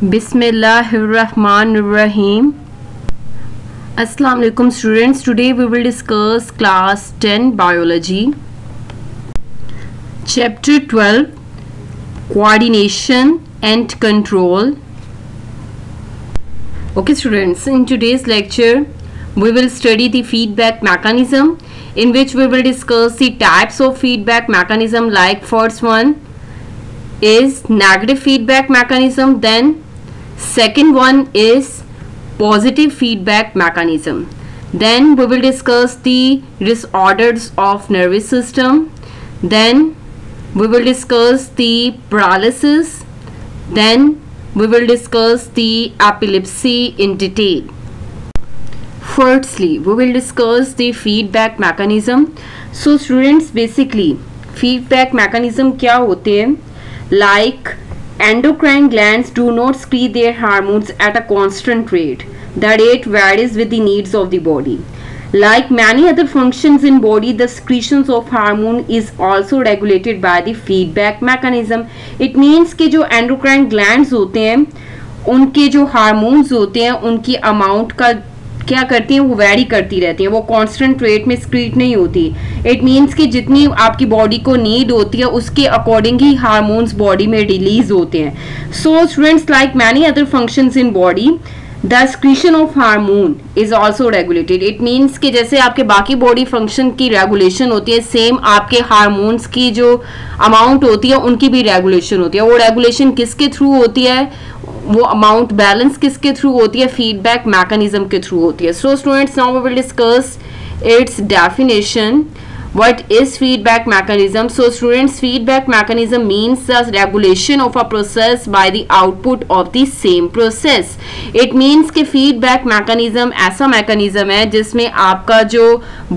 Bismillahirrahmanirrahim. Assalamu alaikum students. Today we will discuss class 10 biology. Chapter 12 coordination and control. Okay students, in today's lecture we will study the feedback mechanism, in which we will discuss the types of feedback mechanism. Like first one is negative feedback mechanism, then second one is positive feedback mechanism. Then we will discuss the disorders of nervous system. Then we will discuss the paralysis. Then we will discuss the epilepsy in detail. Firstly, we will discuss the feedback mechanism. So students, basically feedback mechanism क्या होते हैं? Like endocrine glands do not secrete their hormones at a constant rate. The rate varies with the needs of the body. Like many other functions in body, the secretions of hormone is also regulated by the feedback mechanism. It means कि जो endocrine glands होते हैं, उनके जो hormones होते हैं, उनकी amount का क्या करती हैं, वो वेरी करती रहती हैं, वो कांस्टेंट रेट में स्क्रीट नहीं होती. इट मीन्स कि जितनी आपकी बॉडी को नीड होती है उसके अकॉर्डिंग ही हार्मोन्स बॉडी में रिलीज होते हैं. So students, like many other functions in body, the secretion of hormone is also regulated. It means कि जैसे आपके बाकी बॉडी फंक्शन की रेगुलेशन होती है, सेम आपके हार्मोन्स की जो अमाउंट होती है उनकी भी रेगुलेशन होती है. वो रेगुलेशन किसके थ्रू होती है, वो अमाउंट बैलेंस किसके थ्रू होती है, फीडबैक मैकेनिज्म के थ्रू होती है. So students, now we will discuss its definition. What is feedback mechanism? So students, feedback mechanism means the regulation of a process by the output of the same process. It means कि feedback mechanism ऐसा mechanism है जिसमें आपका जो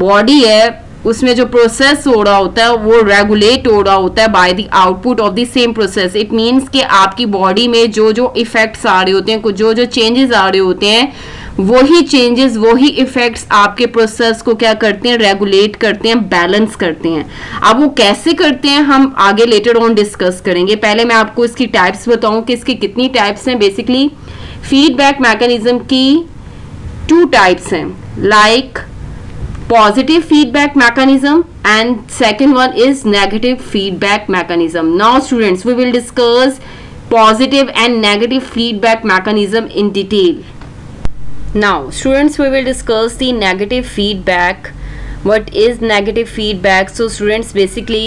body है उसमें जो process हो रहा होता है वो रेगुलेट हो रहा होता है by the output of the same process. It means कि आपकी बॉडी में जो जो इफेक्ट्स आ रहे होते हैं, जो जो चेंजेस आ रहे होते हैं, वही चेंजेस, वही इफेक्ट्स आपके प्रोसेस को क्या करते हैं, रेगुलेट करते हैं, बैलेंस करते हैं. अब वो कैसे करते हैं हम आगे लेटर ऑन डिस्कस करेंगे. पहले मैं आपको इसकी टाइप्स बताऊं कि इसकी कितनी टाइप्स हैं. बेसिकली फीडबैक मैकेनिज्म की 2 टाइप्स हैं, like positive feedback mechanism and second one is negative feedback mechanism. Now students, we will discuss positive and negative feedback mechanism in detail. Now students, we will discuss the negative feedback. What is negative feedback? So students, basically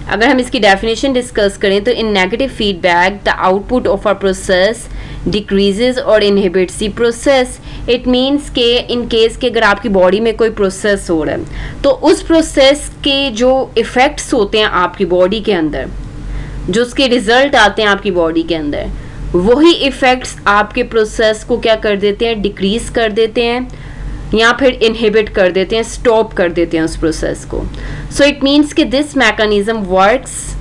अगर हम इसकी definition discuss करें तो in negative feedback the output of a process decreases और inhibits the process. It means के in case के अगर आपकी बॉडी में कोई प्रोसेस हो रहा है तो उस प्रोसेस के जो इफ़ेक्ट्स होते हैं आपकी बॉडी के अंदर, जो उसके रिजल्ट आते हैं आपकी बॉडी के अंदर, वही इफ़ेक्ट्स आपके प्रोसेस को क्या कर देते हैं, डिक्रीज कर देते हैं या फिर इनहिबिट कर देते हैं, स्टॉप कर देते हैं उस प्रोसेस को. सो इट मीन्स कि this mechanism works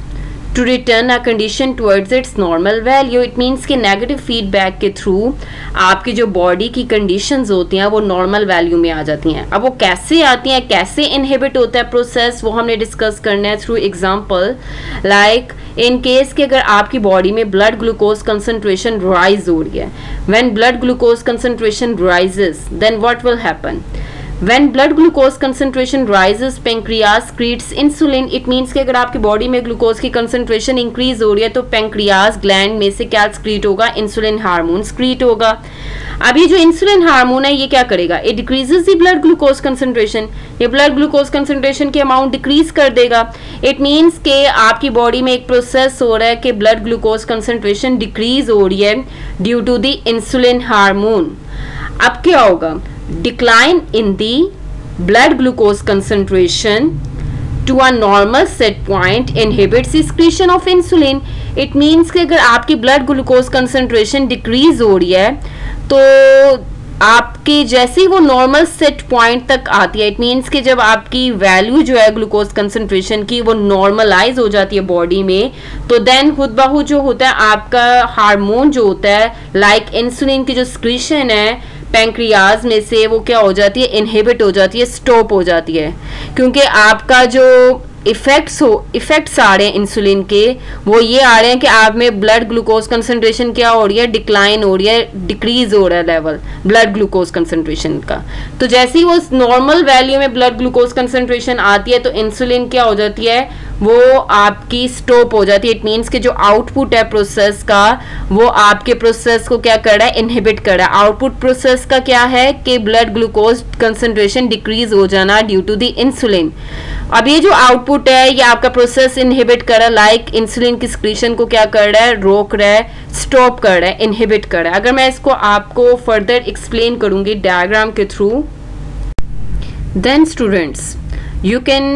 to return a condition towards its normal value. It means कि नेगेटिव फीडबैक के थ्रू आपकी जो बॉडी की कंडीशंस होती हैं वो नॉर्मल वैल्यू में आ जाती हैं. अब वो कैसे आती हैं, कैसे इनहिबिट होता है प्रोसेस, वो हमने डिस्कस करना है through example. Like in case कि अगर आपकी बॉडी में ब्लड ग्लूकोज कंसंट्रेशन राइज हो रही है, when blood glucose concentration rises then what will happen. When blood glucose concentration rises, pancreas secretes insulin. It means कि अगर आपकी बॉडी में ग्लूकोज की कंसंट्रेशन इंक्रीज हो रही है तो पेंक्रियाज ग्लैंड में से क्या सक्रीट होगा, इंसुलिन हार्मोन सक्रीट होगा. अब ये जो इंसुलिन हार्मोन है ये क्या करेगा, it decreases the blood glucose concentration. ये ब्लड ग्लूकोज कंसंट्रेशन की अमाउंट डिक्रीज कर देगा. इट मीन्स कि आपकी बॉडी में एक प्रोसेस हो रहा है कि ब्लड ग्लूकोज कंसंट्रेशन डिक्रीज हो रही है due to the insulin hormone. अब क्या होगा, decline in the blood glucose concentration to a normal set point inhibits the secretion of insulin. It means कि अगर आपकी blood glucose concentration decrease हो रही है तो आपकी जैसे ही वो नॉर्मल सेट पॉइंट तक आती है, इट मीन्स कि जब आपकी वैल्यू जो है ग्लूकोज कंसंट्रेशन की वो नॉर्मलाइज हो जाती है बॉडी में, तो देन खुद बाहु जो होता है आपका हार्मोन जो होता है, लाइक इंसुलिन की जो सिक्रीशन है पैंक्रियाज में से, वो क्या हो जाती है, इनहिबिट हो जाती है, स्टॉप हो जाती है. क्योंकि आपका जो इफेक्ट्स आ रहे हैं इंसुलिन के, वो ये आ रहे हैं कि आप में ब्लड ग्लूकोज कंसंट्रेशन क्या हो रही है, डिक्लाइन हो रही है, डिक्रीज हो रहा है लेवल ब्लड ग्लूकोज कंसंट्रेशन का। तो जैसे ही वो नॉर्मल वैल्यू में ब्लड ग्लूकोज कंसंट्रेशन आती है तो इंसुलिन क्या हो जाती है, वो आपकी स्टॉप हो जाती है। इट मीन्स कि जो आउटपुट है प्रोसेस का, वो आपके प्रोसेस को क्या कर रहा है, इनहिबिट कर रहा है। आउटपुट प्रोसेस का क्या है कि ब्लड ग्लूकोज कंसंट्रेशन डिक्रीज हो जाना ड्यू टू द इंसुलिन। अब ये जो आउटपुट है ये आपका प्रोसेस इनहिबिट कर रहा है, लाइक इंसुलिन की सिक्रीशन को क्या कर रहा है, रोक रहा है, स्टॉप कर रहा है, इनहिबिट कर रहा है। अगर मैं इसको आपको फर्दर एक्सप्लेन करूंगी डायग्राम के through, then students you can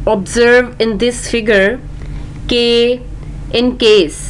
observe in this figure के in case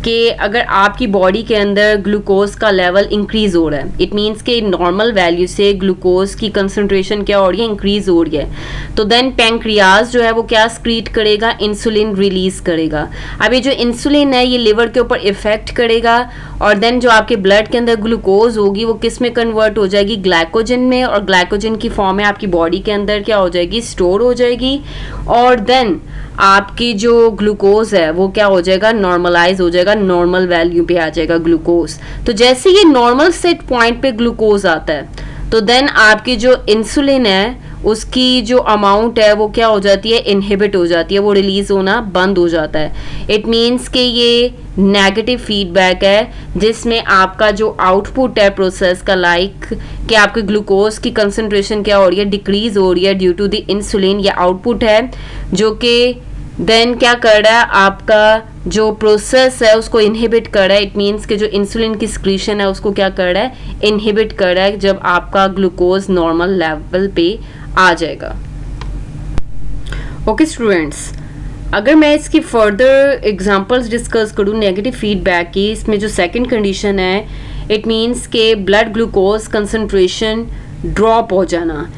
कि अगर आपकी बॉडी के अंदर ग्लूकोज का लेवल इंक्रीज हो रहा है, इट मीन्स कि नॉर्मल वैल्यू से ग्लूकोज की कंसंट्रेशन क्या हो रही है, इंक्रीज हो रही है, तो देन पैंक्रियाज जो है वो क्या स्क्रीट करेगा, इंसुलिन रिलीज करेगा। अब ये जो इंसुलिन है ये लिवर के ऊपर इफेक्ट करेगा और देन जो आपके ब्लड के अंदर ग्लूकोज होगी वो किस में कन्वर्ट हो जाएगी, ग्लाइकोजन में, और ग्लाइकोजन की फॉर्म में आपकी बॉडी के अंदर क्या हो जाएगी, स्टोर हो जाएगी, और देन आपकी जो ग्लूकोज है वो क्या हो जाएगा, नॉर्मलाइज हो जाएगा, नॉर्मल वैल्यू पे आ जाएगा ग्लूकोज। तो जैसे ये नॉर्मल सेट पॉइंट पे ग्लूकोज आता है तो देन आपकी जो इंसुलिन है उसकी जो अमाउंट है वो क्या हो जाती है, इनहिबिट हो जाती है, वो रिलीज होना बंद हो जाता है। इट मीन्स कि ये नेगेटिव फीडबैक है जिसमें आपका जो आउटपुट है प्रोसेस का, लाइक कि आपके ग्लूकोज की कंसंट्रेशन क्या हो रही है, डिक्रीज हो रही है ड्यू टू द इंसुलिन। ये आउटपुट है जो कि देन क्या कर रहा है, आपका जो प्रोसेस है उसको इनहिबिट कर रहा है। इट मीन्स कि जो इंसुलिन की सिक्रीशन है उसको क्या कर रहा है, इनहिबिट कर रहा है, जब आपका ग्लूकोज नॉर्मल लेवल पे आ जाएगा। ओके स्टूडेंट्स, अगर मैं इसकी फर्दर एग्जांपल्स डिस्कस करूँ नेगेटिव फीडबैक की, इसमें जो सेकंड कंडीशन है, इट मीन्स के ब्लड ग्लूकोज कंसंट्रेशन ड्रॉप हो जाना।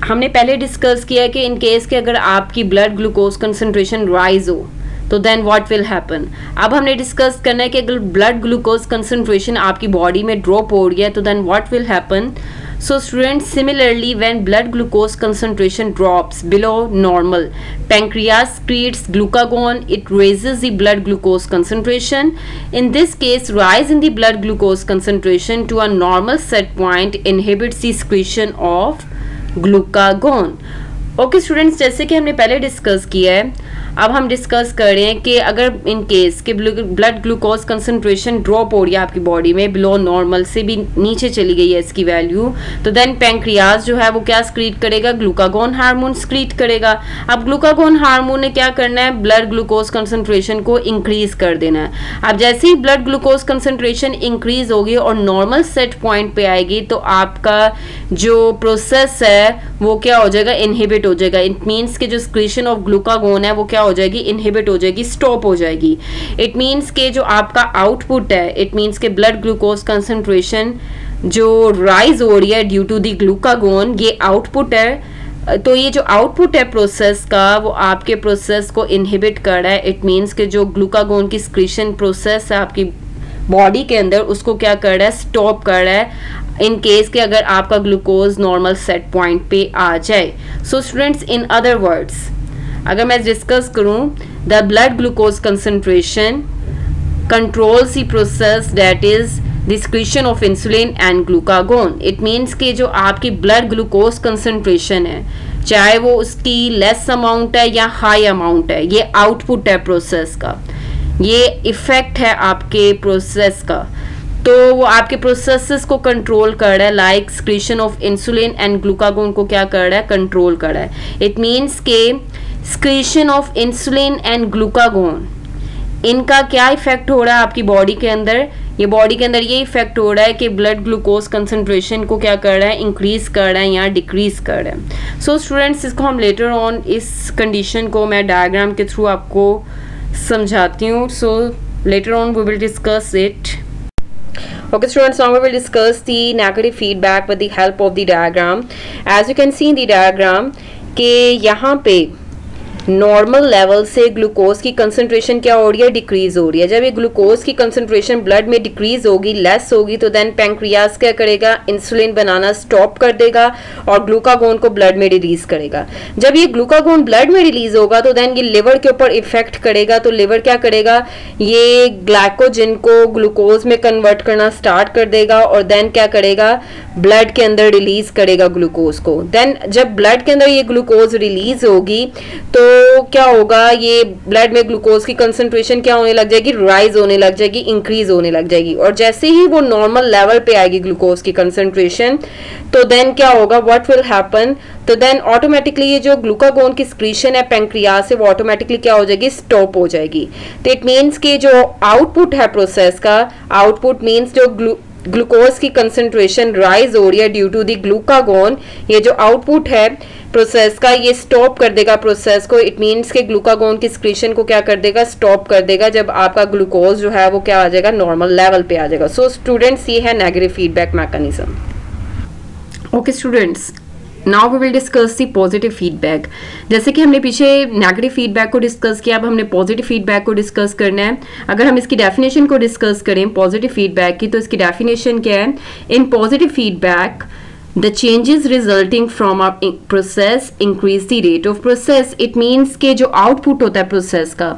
हमने पहले डिस्कस किया कि इन केस के अगर आपकी ब्लड ग्लूकोज कंसंट्रेशन राइज हो तो देन व्हाट विल हैपन। अब हमने डिस्कस करना है कि अगर ब्लड ग्लूकोज कंसंट्रेशन आपकी बॉडी में ड्रॉप हो रही है तो then what will happen. So students, similarly when blood glucose concentration drops below normal, pancreas secretes glucagon, it raises the blood glucose concentration. In this case, rise in the blood glucose concentration to a normal set point inhibits the secretion of glucagon. Okay students, जैसे कि हमने पहले discuss किया है, अब हम discuss कर रहे हैं कि अगर इन केस के ब्लड ग्लूकोज कंसंट्रेशन ड्रॉप हो रही है आपकी बॉडी में, बिलो नॉर्मल से भी नीचे चली गई है इसकी वैल्यू, तो देन पैंक्रियाज जो है वो क्या स्क्रीट करेगा, ग्लूकागोन हार्मोन स्क्रीट करेगा। अब ग्लूकागोन हार्मोन ने क्या करना है, ब्लड ग्लूकोज कंसंट्रेशन को इंक्रीज कर देना है। अब जैसे ही ब्लड ग्लूकोज कंसंट्रेशन इंक्रीज होगी और नॉर्मल सेट पॉइंट पे आएगी तो आपका जो प्रोसेस है वो क्या हो जाएगा, इनहिबिट हो जाएगा। इट मीन्स कि जो सिक्रीशन ऑफ ग्लूकागोन है वो क्या हो जाएगी, इनहिबिट हो जाएगी, स्टॉप हो जाएगी। इट मीन्स कि जो आपका आउटपुट है, इट मीन्स कि ब्लड ग्लूकोज कंसंट्रेशन जो राइज हो रही है ड्यू टू द ग्लूकागोन, ये आउटपुट है। तो ये जो आउटपुट है प्रोसेस का वो आपके प्रोसेस को इनहिबिट कर रहा है। इट मीन्स कि जो ग्लूकागोन की सिक्रीशन प्रोसेस है आपकी बॉडी के अंदर उसको क्या कर रहा है, स्टॉप कर रहा है, इन केस के अगर आपका ग्लूकोज नॉर्मल सेट पॉइंट पे आ जाए। So students, in other words अगर मैं डिस्कस करूं, the blood glucose concentration controls the process that is the secretion of insulin and glucagon. It means कि जो आपकी ब्लड ग्लूकोज कंसंट्रेशन है, चाहे वो उसकी लेस अमाउंट है या हाई अमाउंट है, ये आउटपुट है प्रोसेस का, ये इफेक्ट है आपके प्रोसेस का, तो वो आपके प्रोसेसेस को कंट्रोल कर रहा है, like secretion of insulin and glucagon को क्या कर रहा है, कंट्रोल कर रहा है। इट मीन्स के secretion of insulin and glucagon, इनका क्या इफेक्ट हो रहा है आपकी बॉडी के अंदर, ये बॉडी के अंदर ये इफेक्ट हो रहा है कि ब्लड ग्लूकोज कंसंट्रेशन को क्या कर रहा है, इंक्रीज कर रहा है या डिक्रीज कर रहा है। सो स्टूडेंट्स, इसको हम लेटर ऑन इस कंडीशन को मैं डायग्राम के थ्रू आपको समझाती हूँ। So later on we will discuss it. Okay students, now we will discuss the negative feedback with the help of the diagram. As you can see in the diagram कि यहाँ पे normal level से glucose की concentration क्या हो रही है, decrease हो रही है। जब ये ग्लूकोज की कंसंट्रेशन ब्लड में डिक्रीज होगी, लेस होगी, तो देन पैंक्रियाज क्या करेगा, इंसुलिन बनाना स्टॉप कर देगा और ग्लूकागोन को ब्लड में रिलीज करेगा। जब ये ग्लूकागोन ब्लड में रिलीज होगा तो देन ये लिवर के ऊपर इफेक्ट करेगा, तो लिवर क्या करेगा, ये ग्लाइकोजन को ग्लूकोज में कन्वर्ट करना स्टार्ट कर देगा और देन क्या करेगा, ब्लड के अंदर रिलीज करेगा ग्लूकोज को। देन जब ब्लड के अंदर ये ग्लूकोज रिलीज होगी तो क्या होगा, ये ब्लड में ग्लूकोज की कंसंट्रेशन क्या होने लग जाएगी, राइज होने लग जाएगी, इंक्रीज होने लग जाएगी। और जैसे ही वो नॉर्मल लेवल पे आएगी ग्लूकोज की कंसंट्रेशन, तो देन क्या होगा, व्हाट विल हैपन, तो देन ऑटोमेटिकली ये जो ग्लूकागोन की सिक्रीशन है पैंक्रियाज से, वो ऑटोमेटिकली क्या हो जाएगी, स्टॉप हो जाएगी। तो इट मीन्स कि जो आउटपुट है प्रोसेस का, आउटपुट मीन्स जो ग्लूकोज की कंसंट्रेशन राइज हो रही है ड्यू टू द ग्लूकागोन, ये जो आउटपुट है प्रोसेस का, ये स्टॉप कर देगा प्रोसेस को। इट मीन्स के ग्लूकागोन की सिक्रीशन को क्या कर देगा, स्टॉप कर देगा, जब आपका ग्लूकोज जो है वो क्या आ जाएगा, नॉर्मल लेवल पे आ जाएगा। सो स्टूडेंट्स, ये है negative feedback mechanism. Okay students, now we will discuss the positive feedback. जैसे कि हमने पीछे नेगेटिव फीडबैक को डिस्कस किया, अब हमने पॉजिटिव फीडबैक को डिस्कस करना है। अगर हम इसकी डेफिनेशन को डिस्कस करें पॉजिटिव फीडबैक की, तो इसकी डेफिनेशन क्या है, in positive feedback the changes resulting from a process increase the rate of process। it means के जो output होता है प्रोसेस का,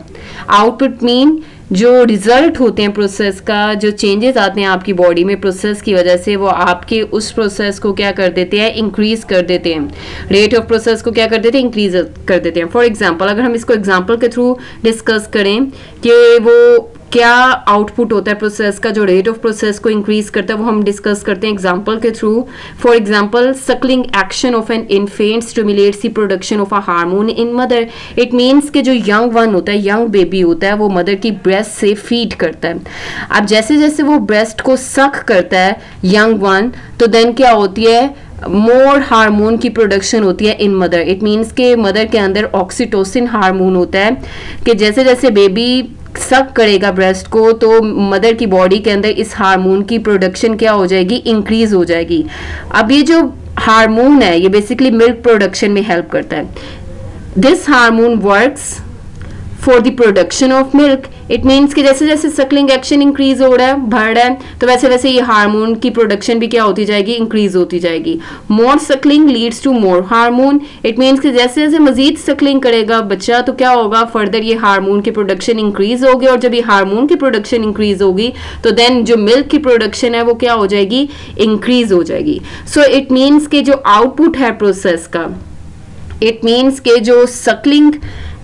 output mean जो रिजल्ट होते हैं प्रोसेस का, जो चेंजेस आते हैं आपकी बॉडी में प्रोसेस की वजह से, वो आपके उस प्रोसेस को क्या कर देते हैं, इंक्रीज कर देते हैं। रेट ऑफ प्रोसेस को क्या कर देते हैं, इंक्रीज कर देते हैं। फॉर एग्जांपल, अगर हम इसको एग्जांपल के थ्रू डिस्कस करें कि वो क्या आउटपुट होता है प्रोसेस का, जो रेट ऑफ प्रोसेस को इंक्रीज करता है, वो हम डिस्कस करते हैं एग्जांपल के through. For example, Suckling action of an infant stimulates the production of a hormone in mother. It means कि जो यंग वन होता है, यंग बेबी होता है, वो मदर की ब्रेस्ट से फीड करता है। अब जैसे जैसे वो ब्रेस्ट को सक करता है यंग वन, तो देन क्या होती है, मोर हार्मोन की प्रोडक्शन होती है इन मदर। इट मीन्स के मदर के अंदर ऑक्सीटोसिन हार्मोन होता है कि जैसे जैसे बेबी सक करेगा ब्रेस्ट को, तो मदर की बॉडी के अंदर इस हार्मोन की प्रोडक्शन क्या हो जाएगी, इंक्रीज हो जाएगी। अब ये जो हार्मोन है, ये बेसिकली मिल्क प्रोडक्शन में हेल्प करता है। This hormone works for the production of milk. It means कि जैसे जैसे सकलिंग एक्शन इंक्रीज हो रहा है, बढ़ रहा है, तो वैसे वैसे ये हार्मोन की प्रोडक्शन भी क्या होती जाएगी, इंक्रीज होती जाएगी। More suckling leads to more hormone. It means कि जैसे जैसे मजीद सकलिंग करेगा बच्चा, तो क्या होगा, फर्दर ये हार्मोन की प्रोडक्शन इंक्रीज होगी, और जब ये हार्मोन की प्रोडक्शन इंक्रीज होगी, तो देन जो मिल्क की प्रोडक्शन है वो क्या हो जाएगी, इंक्रीज हो जाएगी। सो इट मीन्स कि जो आउटपुट है प्रोसेस का, इट मीन्स के जो सकलिंग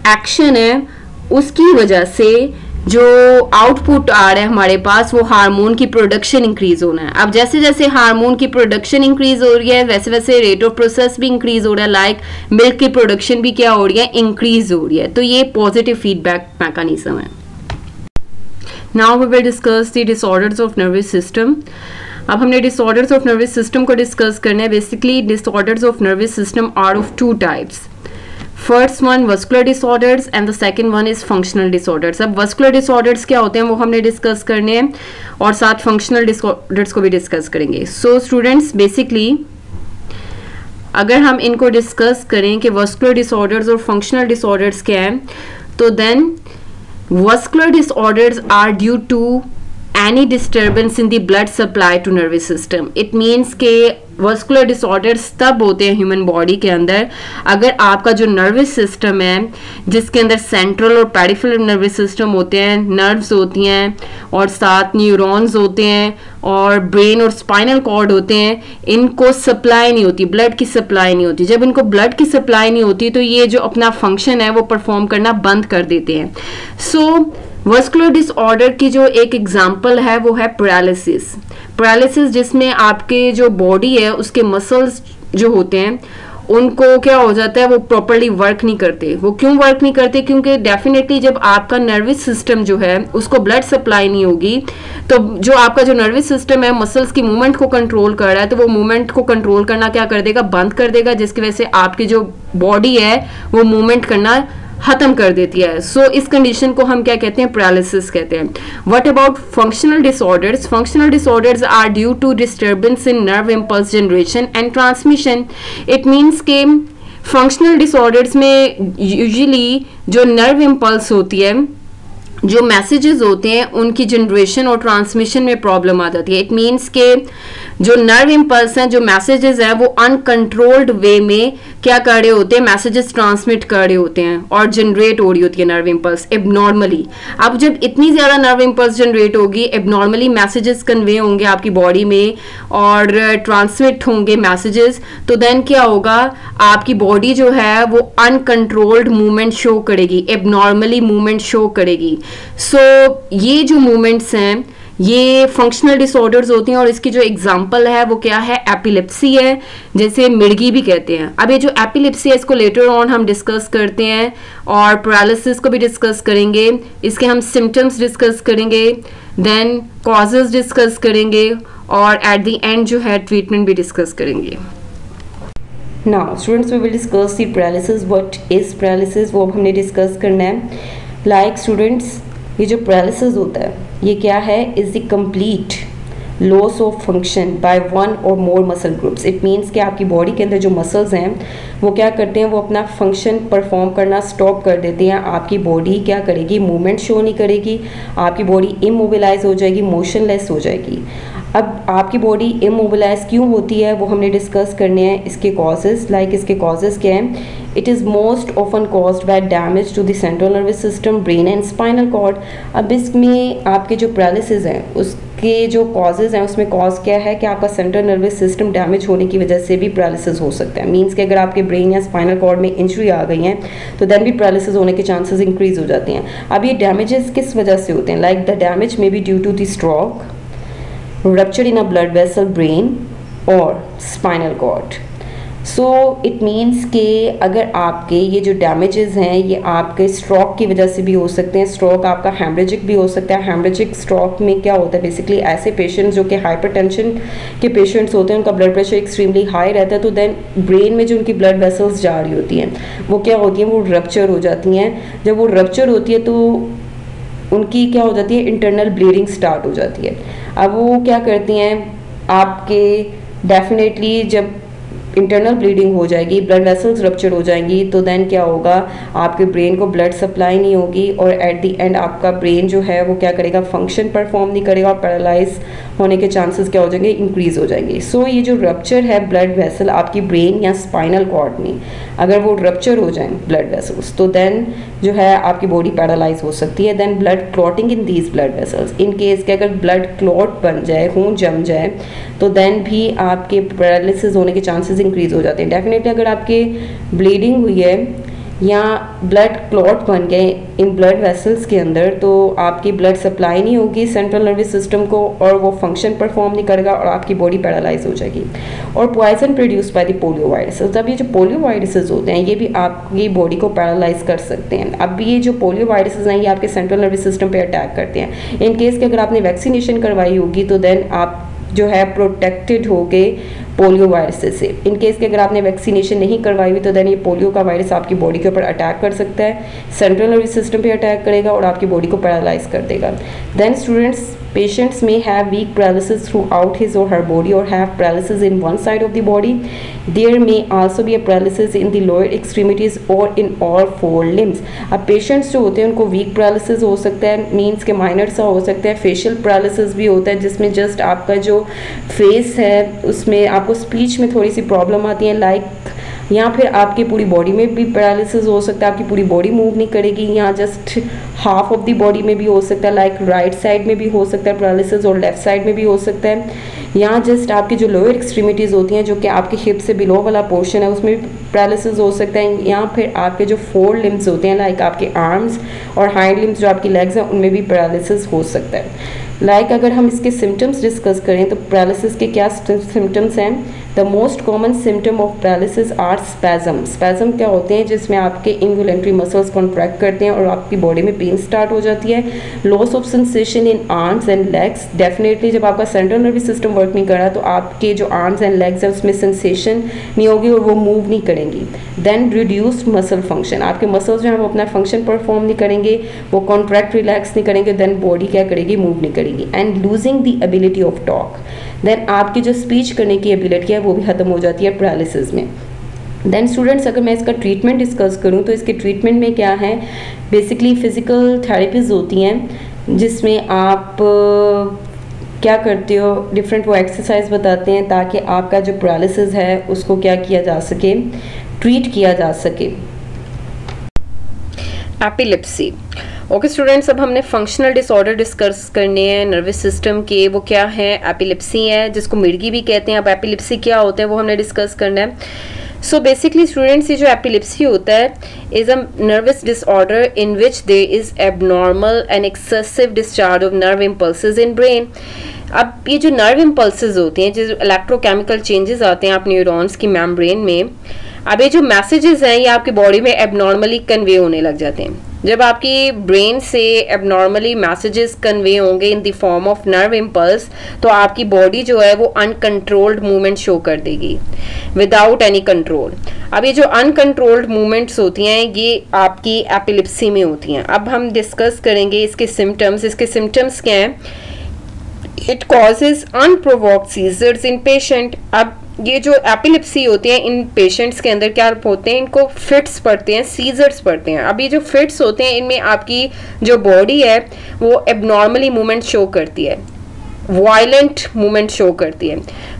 एक्शन है उसकी वजह से जो आउटपुट आ रहा है हमारे पास, वो हार्मोन की प्रोडक्शन इंक्रीज होना है। अब जैसे जैसे हार्मोन की प्रोडक्शन इंक्रीज हो रही है, वैसे वैसे रेट ऑफ प्रोसेस भी इंक्रीज हो रहा है, लाइक मिल्क की प्रोडक्शन भी क्या हो रही है, इंक्रीज हो रही है। तो ये पॉजिटिव फीडबैक मैकेनिज्म है। Now we will discuss the disorders of nervous system. अब हमने डिसऑर्डर्स ऑफ नर्वस सिस्टम को डिस्कस करना है। Basically disorders of nervous system are of two types. First one vascular disorders and the second one is functional disorders. अब vascular disorders क्या होते हैं वो हमने डिस्कस करने हैं, और साथ फंक्शनल डिसऑर्डर्स को भी डिस्कस करेंगे। सो स्टूडेंट्स, बेसिकली अगर हम इनको डिस्कस करें कि वस्कुलर डिसऑर्डर्स और फंक्शनल डिसऑर्डर्स क्या है, तो then vascular disorders are due to any disturbance in the blood supply to nervous system। it means के वस्कुलर डिसऑर्डर्स तब होते हैं ह्यूमन बॉडी के अंदर अगर आपका जो नर्वस सिस्टम है, जिसके अंदर सेंट्रल और पेरिफेरल नर्वस सिस्टम होते हैं, नर्व्स होती हैं और साथ न्यूरॉन्स होते हैं और ब्रेन और स्पाइनल कॉर्ड होते हैं, इनको सप्लाई नहीं होती, ब्लड की सप्लाई नहीं होती। जब इनको ब्लड की सप्लाई नहीं होती, तो ये जो अपना फंक्शन है वो परफॉर्म करना बंद कर देते हैं। सो वस्कुलर डिसऑर्डर की जो एक एग्जांपल है वो है पैरालिसिस। पैरालिसिस जिसमें आपके जो बॉडी है उसके मसल्स जो होते हैं उनको क्या हो जाता है, वो प्रॉपरली वर्क नहीं करते। वो क्यों वर्क नहीं करते? क्योंकि डेफिनेटली जब आपका नर्वस सिस्टम जो है उसको ब्लड सप्लाई नहीं होगी, तो जो आपका जो नर्वस सिस्टम है मसल्स की मूवमेंट को कंट्रोल कर रहा है, तो वो मूवमेंट को कंट्रोल करना क्या कर देगा, बंद कर देगा, जिसकी वजह से आपकी जो बॉडी है वो मूवमेंट करना खत्म कर देती है। सो इस कंडीशन को हम क्या कहते हैं, पैरालिसिस कहते हैं। What about functional disorders? Functional disorders are due to disturbance in nerve impulse generation and transmission. It means के फंक्शनल डिसऑर्डर्स में यूजुअली जो नर्व इम्पल्स होती है, जो मैसेजेस होते हैं, उनकी जनरेशन और ट्रांसमिशन में प्रॉब्लम आ जाती है। इट मीन्स के जो नर्व इम्पल्स हैं, जो मैसेजेस हैं, वो अनकंट्रोल्ड वे में क्या कर रहे होते हैं, मैसेजेस ट्रांसमिट कर रहे होते हैं और जनरेट हो रही होती है नर्व इम्पल्स एबनॉर्मली। अब जब इतनी ज़्यादा नर्व इम्पल्स जनरेट होगी, एबनॉर्मली मैसेजेस कन्वे होंगे आपकी बॉडी में और ट्रांसमिट होंगे मैसेजेस, तो देन क्या होगा, आपकी बॉडी जो है वो अनकंट्रोल्ड मूवमेंट शो करेगी, एबनॉर्मली मूवमेंट शो करेगी। सो ये जो मूवमेंट्स हैं ये फंक्शनल डिसऑर्डर्स होती हैं और इसकी जो एग्जांपल है वो क्या है, एपिलेप्सी है, जैसे मिर्गी भी कहते हैं। अब ये जो एपिलेप्सी है इसको लेटर ऑन हम डिस्कस करते हैं और पैरालिसिस को भी डिस्कस करेंगे, इसके हम सिम्टम्स डिस्कस करेंगे, देन कॉजेज डिस्कस करेंगे और एट द एंड जो है ट्रीटमेंट भी डिस्कस करेंगे। Now students we will discuss the paralysis, what is paralysis, वो अब हमने डिस्कस करना है। लाइक स्टूडेंट्स, ये जो पैरालिसिस होता है ये क्या है, is the complete loss of function by one or more muscle groups. It means कि आपकी बॉडी के अंदर जो मसल्स हैं वो क्या करते हैं, वो अपना फंक्शन परफॉर्म करना स्टॉप कर देते हैं। आपकी बॉडी क्या करेगी, मूवमेंट शो नहीं करेगी, आपकी बॉडी इमोबिलाइज हो जाएगी, मोशनलेस हो जाएगी। अब आपकी बॉडी इमोबिलाइज क्यों होती है वो हमने डिस्कस करने हैं, इसके कॉजेज। लाइक इसके कॉजेज क्या हैं, it is most often caused by damage to the central nervous system, brain and spinal cord. अब इसमें आपके जो पैरालिसिस हैं उसके जो कॉजेज हैं उसमें कॉज क्या है कि आपका सेंट्रल नर्वस सिस्टम डैमेज होने की वजह से भी पैरालिसिस हो सकता है। मीन्स कि अगर आपके ब्रेन या स्पाइनल कॉर्ड में इंजरी आ गई है तो देन भी पैरालिसिस होने के चांसेस इंक्रीज हो जाते हैं। अब ये डैमेजेस किस वजह से होते हैं, like the damage may be due to the stroke, rupture in a blood vessel, brain or spinal cord. So it means के अगर आपके ये जो डैमेजेस हैं ये आपके स्ट्रोक की वजह से भी हो सकते हैं। स्ट्रोक आपका हेमरेजिक भी हो सकता है। हेमरेजिक स्ट्रोक में क्या होता है, बेसिकली ऐसे पेशेंट्स जो कि हाइपरटेंशन के पेशेंट्स होते हैं, उनका ब्लड प्रेशर एक्सट्रीमली हाई रहता है, तो देन ब्रेन में जो उनकी ब्लड वेसल्स जा रही होती हैं वो क्या होती हैं, वो रप्चर हो जाती हैं। जब वो रप्चर होती है तो उनकी क्या हो जाती है, इंटरनल ब्लीडिंग स्टार्ट हो जाती है। अब वो क्या करती हैं, आपके डेफिनेटली जब इंटरनल ब्लीडिंग हो जाएगी, ब्लड वेसल्स रप्चर हो जाएंगी, तो देन क्या होगा, आपके ब्रेन को ब्लड सप्लाई नहीं होगी और एट द एंड आपका ब्रेन जो है वो क्या करेगा, फंक्शन परफॉर्म नहीं करेगा और पैरालाइज होने के चांसेस क्या हो जाएंगे, इंक्रीज हो जाएंगे। सो ये जो रप्चर है ब्लड वेसल आपकी ब्रेन या स्पाइनल कॉर्ड में, अगर वो रप्चर हो जाए ब्लड वेसल्स, तो देन जो है आपकी बॉडी पैरालाइज हो सकती है। Then blood clotting in these blood vessels, in case के अगर ब्लड क्लॉट बन जाए, खून जम जाए, तो देन भी आपके पैरालिसिस होने के चांसेस इंक्रीज हो जाते हैं। डेफिनेटली अगर आपके ब्लीडिंग हुई है या ब्लड क्लॉट बन गए इन ब्लड वेसल्स के अंदर, तो आपकी ब्लड सप्लाई नहीं होगी सेंट्रल नर्वस सिस्टम को और वो फंक्शन परफॉर्म नहीं करेगा और आपकी बॉडी पैरालाइज हो जाएगी। और poison produce by the polio viruses, अब ये जो पोलियो वायरसेस होते हैं ये भी आपकी बॉडी को पैरालाइज कर सकते हैं। अब ये जो पोलियो वायरसेस हैं ये आपके सेंट्रल नर्वस सिस्टम पे अटैक करते हैं। इन केस के अगर आपने वैक्सीनेशन करवाई होगी तो देन आप जो है प्रोटेक्टेड हो गए पोलियो वायरसेस से। इन केस के अगर आपने वैक्सीनेशन नहीं करवाई हुई तो देन ये पोलियो का वायरस आपकी बॉडी के ऊपर अटैक कर सकता है, सेंट्रल नर्वस सिस्टम पे अटैक करेगा और आपकी बॉडी को पैरालाइज कर देगा। Then students, patients may have weak paralysis throughout his or her body or have paralysis in one side of the body. There may also be a paralysis in the lower extremities or in all four limbs. अब patients जो होते हैं उनको week paralysis हो सकता है, means के minor सा हो सकता है। फेशियल पैरालिसिस भी होता है जिसमें जस्ट आपका जो फेस है उसमें आपको स्पीच में थोड़ी सी प्रॉब्लम आती है, लाइक या फिर आपकी पूरी बॉडी में भी पैरालिसिस हो सकता है, आपकी पूरी बॉडी मूव नहीं करेगी, या just half of the body में भी हो सकता है, लाइक राइट साइड में भी हो सकता है पैरालिसिस और लेफ्ट साइड में भी हो सकता है, या जस्ट आपकी जो लोअर एक्सट्रीमिटीज़ होती हैं जो कि आपके हिप से बिलो वाला पोर्शन है उसमें भी पैरालिसिस हो सकता है, या फिर आपके जो फोर लिम्स होते हैं लाइक आपके आर्म्स और हाइंड लिम्स जो आपकी लेग्स हैं उनमें भी पैरालिसिस हो सकता है। लाइक अगर हम इसके सिम्टम्स डिस्कस करें तो पैरालिसिस के क्या सिम्टम्स हैं, the most common symptom of paralysis are spasm. Spasm क्या होते हैं, जिसमें आपके इनवॉलेंट्री मसल्स कॉन्ट्रैक्ट करते हैं और आपकी बॉडी में पेन स्टार्ट हो जाती है। Loss of sensation in arms and legs, definitely जब आपका सेंट्रल नर्वस सिस्टम वर्क नहीं कर रहा तो आपके जो आर्म्स एंड लेग्स हैं उसमें सेंसेशन नहीं होगी और वो मूव नहीं करेंगी। देन रिड्यूस्ड मसल फंक्शन, आपके मसल्स जो हैं वो अपना फंक्शन परफॉर्म नहीं करेंगे, वो कॉन्ट्रैक्ट रिलैक्स नहीं करेंगे, देन बॉडी क्या करेगी, मूव नहीं करेगी। And losing the ability of talk, then आपकी जो स्पीच करने की एबिलिटी है वो भी खत्म हो जाती है पैरालिसिस में। देन स्टूडेंट्स, अगर मैं इसका ट्रीटमेंट डिस्कस करूँ तो इसके ट्रीटमेंट में क्या है, बेसिकली फ़िज़िकल थेरेपीज़ होती हैं जिसमें आप क्या करते हो, डिफरेंट वो एक्सरसाइज बताते हैं ताकि आपका जो पैरालिसिस है उसको क्या किया जा सके, ट्रीट किया जा सके। एपिलेप्सी। ओके स्टूडेंट्स, अब हमने फंक्शनल डिसऑर्डर डिस्कस करने हैं नर्वस सिस्टम के। वो क्या है, एपिलेप्सी है, जिसको मिर्गी भी कहते हैं। अब एपिलेप्सी क्या होता है वो हमने डिस्कस करना है। सो बेसिकली स्टूडेंट्स, ये जो एपिलेप्सी होता है is a nervous disorder in which there is abnormal and excessive discharge of nerve impulses in brain. अब ये जो नर्व इम्पल्सेस होते हैं, जो इलेक्ट्रोकेमिकल चेंजेस आते हैं आप न्यूरॉन्स की मेम्ब्रेन में, अब ये जो मैसेजेस हैं ये आपकी बॉडी में एबनॉर्मली कन्वे होने लग जाते हैं। जब आपकी ब्रेन से एबनॉर्मली मैसेजेस कन्वे होंगे in the form of nerve impulse, तो आपकी बॉडी जो है वो अनकंट्रोल्ड मूवमेंट शो कर देगी विदाउट एनी कंट्रोल। अब ये जो अनकंट्रोल्ड मूवमेंट्स होती हैं ये आपकी एपिलेप्सी में होती हैं। अब हम डिस्कस करेंगे इसके सिम्टम्स। इसके सिम्टम्स क्या हैं? It causes unprovoked seizures in patient. अब ये जो एपिलेप्सी होती है इन पेशेंट्स के अंदर क्या होते हैं, इनको फिट्स पड़ते हैं, सीजर्स पड़ते हैं। अब ये जो फिट्स होते हैं इनमें आपकी जो बॉडी है वो एबनॉर्मली मूवमेंट शो करती है, वायलेंट मूवमेंट शो करती है।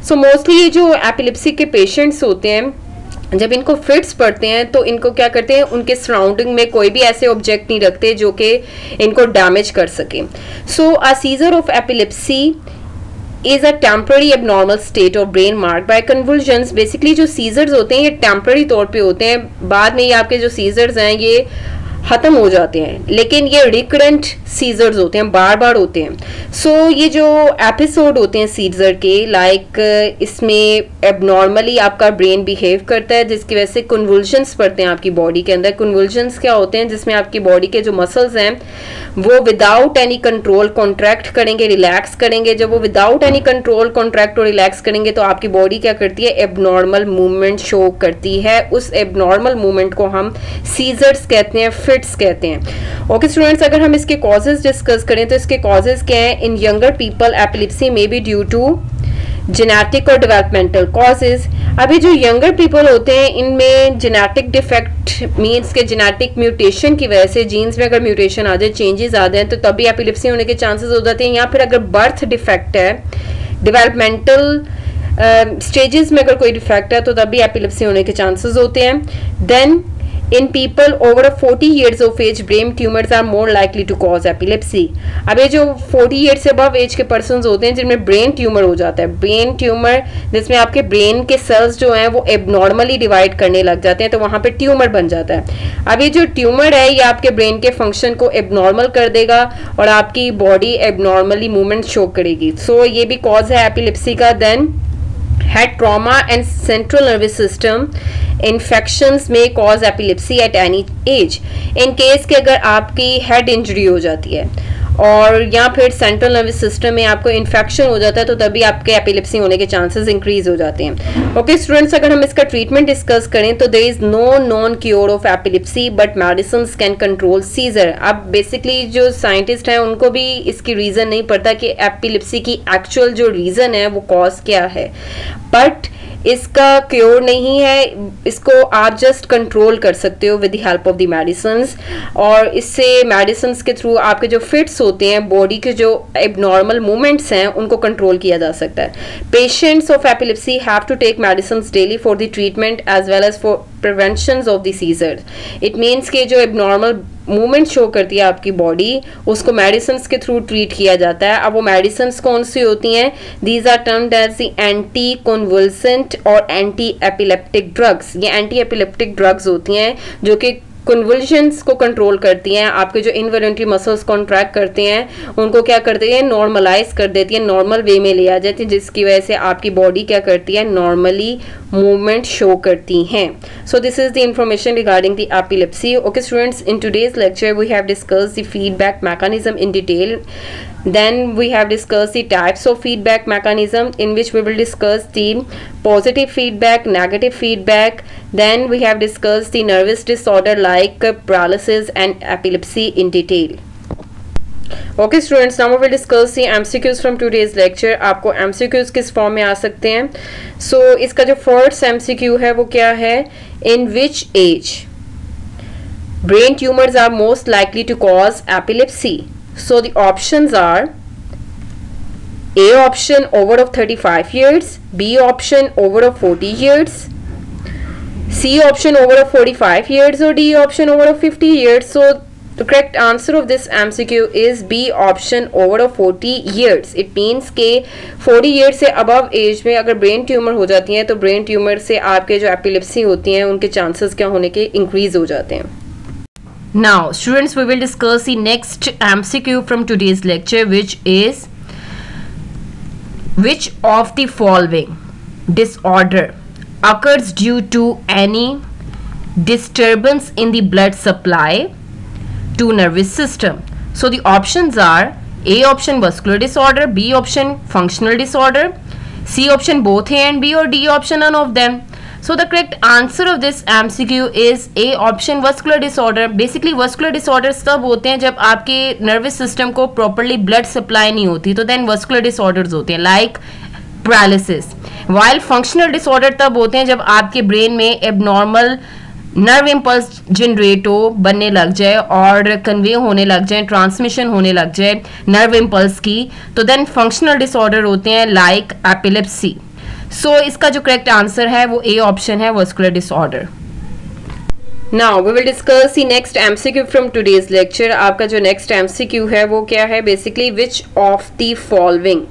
सो मोस्टली ये जो एपिलेप्सी के पेशेंट्स होते हैं जब इनको फिट्स पड़ते हैं तो इनको क्या करते हैं, उनके सराउंडिंग में कोई भी ऐसे ऑब्जेक्ट नहीं रखते जो कि इनको डैमेज कर सके। So a seizure of epilepsy is a temporary abnormal state of brain marked by convulsions। Basically जो सीजर्स होते हैं ये टेम्पररी तौर पे होते हैं, बाद में ये आपके जो सीजर्स हैं ये ख़त्म हो जाते हैं, लेकिन ये रिकरेंट सीजर्स होते हैं, बार बार होते हैं। सो ये जो एपिसोड होते हैं सीजर के, लाइक इसमें एबनॉर्मली आपका ब्रेन बिहेव करता है जिसकी वजह से कन्वुल्शंस पड़ते हैं आपकी बॉडी के अंदर। कन्वुल्शंस क्या होते हैं, जिसमें आपकी बॉडी के जो मसल्स हैं वो विदाउट एनी कंट्रोल कॉन्ट्रैक्ट करेंगे, रिलैक्स करेंगे। जब वो विदाउट एनी कंट्रोल कॉन्ट्रैक्ट और रिलैक्स करेंगे तो आपकी बॉडी क्या करती है, एबनॉर्मल मूवमेंट शो करती है। उस एबनॉर्मल मूवमेंट को हम सीजर्स कहते हैं, फिट्स कहते हैं। ओके स्टूडेंट्स, अगर हम इसके कॉजेज डिस्कस करें तो इसके कॉजेज क्या हैं? In younger people epilepsy may be due to genetic और डेवलपमेंटल कॉजेज। अभी जो यंगर पीपल होते हैं इनमें जेनेटिक डिफेक्ट मीन्स के जेनेटिक म्यूटेशन की वजह से, जीन्स में अगर म्यूटेशन आ जाए, चेंजेस आ जाए तो तभी एपिलेप्सी होने के चांसेस हो जाते हैं। या फिर अगर बर्थ डिफेक्ट है, डेवलपमेंटल स्टेजेस में अगर कोई डिफेक्ट है तो तभी एपिलेप्सी होने के चांसेस होते हैं। Then in people over 40 years of age, brain tumors are more likely to cause epilepsy। अब ये जो 40 years से above age के persons होते हैं जिनमें ब्रेन ट्यूमर हो जाता है, ब्रेन ट्यूमर जिसमें आपके ब्रेन के सेल्स जो हैं वो एबनॉर्मली डिवाइड करने लग जाते हैं तो वहाँ पे ट्यूमर बन जाता है। अब ये जो ट्यूमर है ये आपके ब्रेन के फंक्शन को एबनॉर्मल कर देगा और आपकी बॉडी एबनॉर्मली मूवमेंट शो करेगी। सो ये भी कॉज है एपिलेप्सी का। Then head trauma and central nervous system infections may cause epilepsy at any age। in case कि अगर आपकी head injury हो जाती है और या फिर सेंट्रल नर्वस सिस्टम में आपको इन्फेक्शन हो जाता है तो तभी आपके एपिलेप्सी होने के चांसेस इंक्रीज हो जाते हैं। ओके स्टूडेंट्स, अगर हम इसका ट्रीटमेंट डिस्कस करें तो there is no known cure of epilepsy but medicine can control seizure. अब बेसिकली जो साइंटिस्ट हैं उनको भी इसकी रीजन नहीं पता कि एपिलेप्सी की एक्चुअल जो रीजन है वो कॉज क्या है, बट इसका क्योर नहीं है, इसको आप जस्ट कंट्रोल कर सकते हो with the help of the medicines. और इससे मेडिसिन्स के थ्रू आपके जो फिट्स होते हैं, बॉडी के जो एबनॉर्मल मूवमेंट्स हैं उनको कंट्रोल किया जा सकता है। Patients of epilepsy have to take medicines daily for the treatment as well as for prevention of the seizures. It means कि जो एबनॉर्मल मूवमेंट शो करती है आपकी बॉडी उसको मेडिसिन्स के थ्रू ट्रीट किया जाता है। अब वो मेडिसिन्स कौन सी होती हैं? These are termed as the anticonvulsant और एंटी एपिलेप्टिक ड्रग्स। ये एंटी एपिलेप्टिक ड्रग्स होती हैं जो कि कन्वुल्शंस को कंट्रोल करती हैं, आपके जो इनवॉलंटरी मसल्स कॉन्ट्रैक्ट करते हैं उनको क्या करती है, नॉर्मलाइज कर देती है, नॉर्मल वे में ले आ जाती है, जिसकी वजह से आपकी बॉडी क्या करती है, नॉर्मली मूवमेंट शो करती हैं। So this is the information regarding the epilepsy. Okay students, in today's lecture we have discussed the feedback mechanism in detail. Then we have discussed the types of feedback mechanism, in which we will discuss the positive feedback, negative feedback. Then we have discussed the nervous disorder like paralysis and epilepsy in detail. Okay students, now we will discuss the MCQs from today's lecture. आपको MCQs किस form में आ सकते हैं? सो इसका जो first MCQ है वो क्या है? इन विच as brain tumors are most likely to cause epilepsy? So the options are A option over of 35 years, B option over of 40 years, C option over of 45 years, or D option over of 50 years. So the correct answer of this MCQ is B option over of 40 years. It means के 40 years से above age में अगर brain tumor हो जाती हैं तो brain tumor से आपके जो epilepsy होती हैं उनके chances क्या होने के increase हो जाते हैं. Now students, we will discuss the next MCQ from today's lecture, which is which of the following disorder occurs due to any disturbance in the blood supply to nervous system? So the options are A option vascular disorder, B option functional disorder, C option both A and B, or D option none of them. So the correct answer of this MCQ is A option vascular disorder. Basically vascular disorders तब होते हैं जब आपके nervous system को properly blood supply नहीं होती, तो then vascular disorders होते हैं like paralysis. While functional disorder तब होते हैं जब आपके brain में abnormal नर्व इम्पल्स जनरेट हो, बनने लग जाए और कन्वे होने लग जाए, ट्रांसमिशन होने लग जाए नर्व इम्पल्स की, तो देन फंक्शनल डिसऑर्डर होते हैं लाइक एपिलेप्सी. सो इसका जो करेक्ट आंसर है वो ए ऑप्शन है, vascular disorder. Now we will discuss the next MCQ from today's lecture. आपका जो नेक्स्ट एमसीक्यू है वो क्या है? Basically which of the following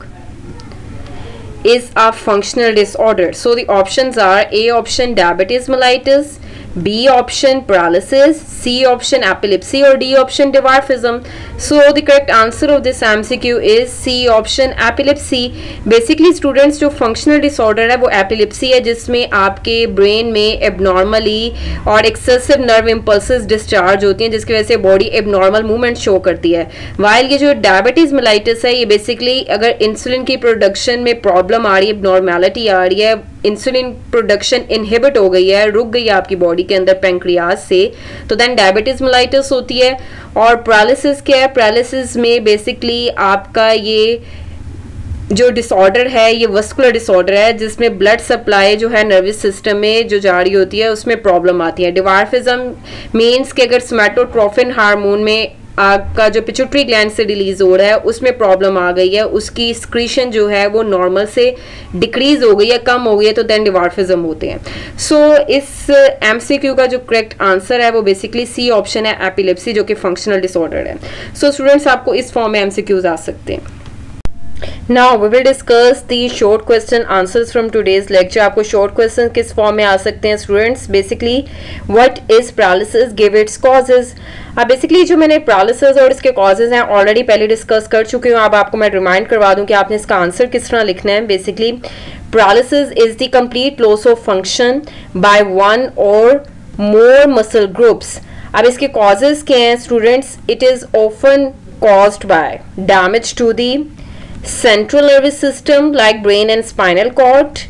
is a functional disorder? So the options are A option diabetes mellitus, B option paralysis, C option epilepsy, or D option dwarfism. So the correct answer of this MCQ is C option epilepsy. Basically students, जो functional disorder है वो epilepsy है, जिसमें आपके brain में abnormally और excessive nerve impulses discharge होती हैं, जिसकी वजह से body abnormal movement show करती है. While ये जो diabetes mellitus है, ये basically अगर insulin की production में problem आ रही है, abnormality आ रही है, इंसुलिन प्रोडक्शन इनहिबिट हो गई है, रुक गई है आपकी बॉडी के अंदर पैंक्रियास से, तो देन डायबिटीज मेलाइटिस होती है. और पैरालिसिस क्या है? पैरालिसिस में बेसिकली आपका ये जो डिसऑर्डर है ये वस्कुलर डिसऑर्डर है, जिसमें ब्लड सप्लाई जो है नर्वस सिस्टम में जो जा रही होती है उसमें प्रॉब्लम आती है. डिवार्फिज्म मीन्स कि अगर सोमैटोट्रोपिन हार्मोन में आपका जो पिट्यूटरी ग्लैंड से रिलीज हो रहा है उसमें प्रॉब्लम आ गई है, उसकी स्क्रीशन जो है वो नॉर्मल से डिक्रीज हो गई है, कम हो गई है, तो देन डिवार्फिज्म होते हैं. सो इस एमसीक्यू का जो करेक्ट आंसर है वो बेसिकली सी ऑप्शन है, एपिलेप्सी, जो कि फंक्शनल डिसऑर्डर है. सो स्टूडेंट्स, आपको इस फॉर्म में एमसीक्यूज आ सकते हैं. Now we will discuss the short question answers from today's lecture. आपको short question किस फॉर्म में आ सकते हैं students? Basically what is paralysis, give its causes. अब बेसिकली जो मैंने पैरालिसिस और इसके कॉजेज हैं ऑलरेडी पहले डिस्कस कर चुकी हूँ. अब आपको मैं रिमाइंड करवा दूँ कि आपने इसका आंसर किस तरह लिखना है. Basically paralysis is the complete loss of function by one or more muscle groups. अब इसके कॉजेज क्या हैं students? It is often caused by damage to the central nervous system like brain and spinal cord.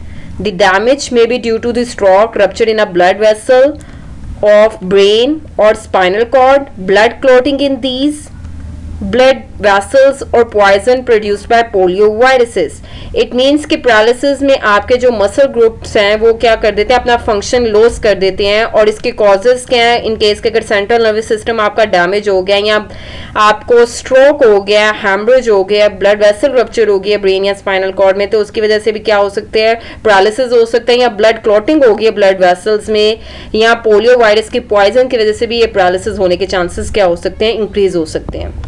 The damage may be due to the stroke, rupture in a blood vessel of brain or spinal cord, blood clotting in these blood vessels or poison produced by polioviruses. It means कि paralysis में आपके जो muscle groups हैं वो क्या कर देते हैं? अपना फंक्शन लॉस कर देते हैं. और इसके कॉजेज क्या हैं? इन केस के अगर सेंट्रल नर्वस सिस्टम आपका डैमेज हो गया या आपको स्ट्रोक हो गया, हैमरेज हो गया, ब्लड वेसल रप्चर हो गया ब्रेन या स्पाइनल कॉर्ड में, तो उसकी वजह से भी क्या हो सकते हैं? पैरालिसिस हो सकता है. या ब्लड क्लॉटिंग हो गई ब्लड वेसल्स में, या पोलियो वायरस की पॉइजन की वजह से भी ये पैरालिसिस होने के चांसेस क्या हो सकते हैं? इंक्रीज हो सकते हैं.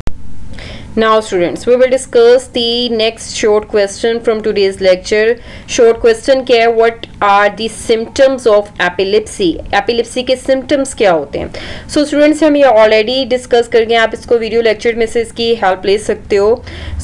Now students, we will discuss the next short question from today's lecture. Short question क्या है? What are the symptoms of epilepsy? Epilepsy के symptoms क्या होते हैं? So students, हम ये already discuss कर गए. आप इसको video lecture में से इसकी help ले सकते हो.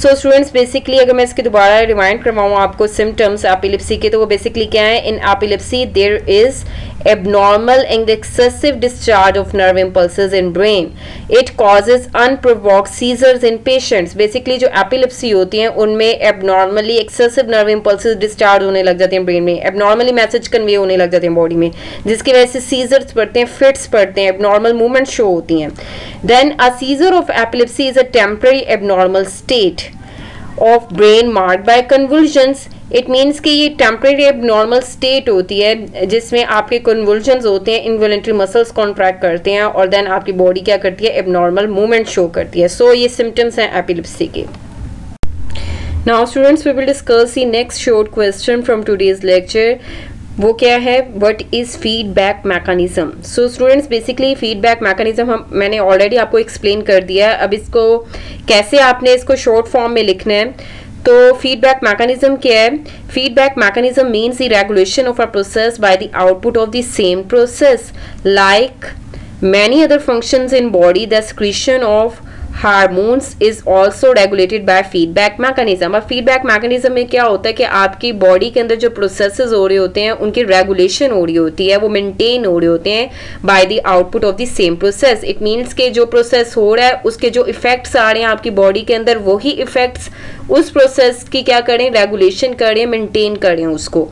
So students, basically अगर मैं इसके दोबारा remind करवाऊँ आपको symptoms epilepsy के, तो वो basically क्या है? In epilepsy there is abnormal and excessive discharge of nerve impulses in brain. It causes unprovoked seizures in patients. Patients basically जो एपिलेप्सी होती हैं उनमें abnormally excessive nerve impulses discharge होने लग जाते हैं ब्रेन में, एबनॉर्मली मैसेज कन्वे होने लग जाते हैं बॉडी में, जिसकी वजह से सीजर्स पड़ते हैं, फिट्स पड़ते हैं, एबनॉर्मल मूवमेंट शो होती हैं. Then a seizure of epilepsy is a temporary abnormal state of brain marked by convulsions. It means कि ये टेम्परेरी एबनॉर्मल स्टेट होती है जिसमें आपके कन्वुल्जन्स होते हैं, इनवॉलंटरी मसल्स कॉन्ट्रैक्ट करते हैं और देन आपकी बॉडी क्या करती है, एबनॉर्मल मूवमेंट शो करती है. सो ये सिम्टम्स हैं एपिलेप्सी के. Now students we will discuss the next short question from today's lecture. वो क्या है, what is feedback mechanism. So students basically feedback mechanism मैंने ऑलरेडी आपको एक्सप्लेन कर दिया है. अब इसको कैसे आपने इसको शॉर्ट फॉर्म में लिखना है. तो फीडबैक मैकेनिज्म क्या है. Feedback mechanism means the regulation of a process by the output of the same process. Like many other functions in body, the secretion of hormones is also regulated by feedback mechanism. अब feedback mechanism में क्या होता है कि आपकी body के अंदर जो प्रोसेसेस हो रहे होते हैं उनकी रेगुलेशन हो रही होती है, वो मेंटेन हो रहे होते हैं by the output of the same process. It means के जो प्रोसेस हो रहा है उसके जो इफेक्ट्स आ रहे हैं आपकी बॉडी के अंदर, वही इफेक्ट्स उस प्रोसेस की क्या करें, रेगुलेशन करें, मेंटेन करें उसको.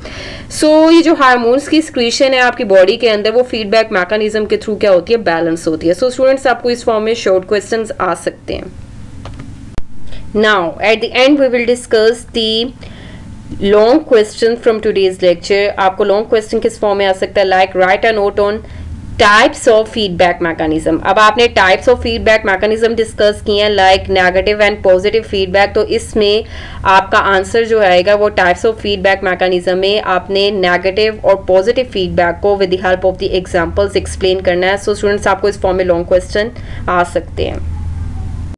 सो ये जो हार्मोन्स की सिक्रीशन है आपकी बॉडी के अंदर, वो फीडबैक मैकेनिज्म के थ्रू क्या होती है, बैलेंस होती है. सो स्टूडेंट्स आपको इस फॉर्म में शॉर्ट क्वेश्चंस आ सकते हैं. Now at the end we will discuss the long question from today's lecture. आपको लॉन्ग क्वेश्चन किस फॉर्म में आ सकता है, like write a note on types of feedback mechanism. अब आपने types of feedback mechanism discuss किए हैं, like negative and positive feedback. तो इसमें आपका आंसर जो आएगा वो टाइप्स ऑफ फीडबैक मैकेनिज्म में आपने नेगेटिव और पॉजिटिव फीडबैक को with the help of the examples explain करना है. सो स्टूडेंट्स आपको इस फॉर्म में लॉन्ग क्वेश्चन आ सकते हैं.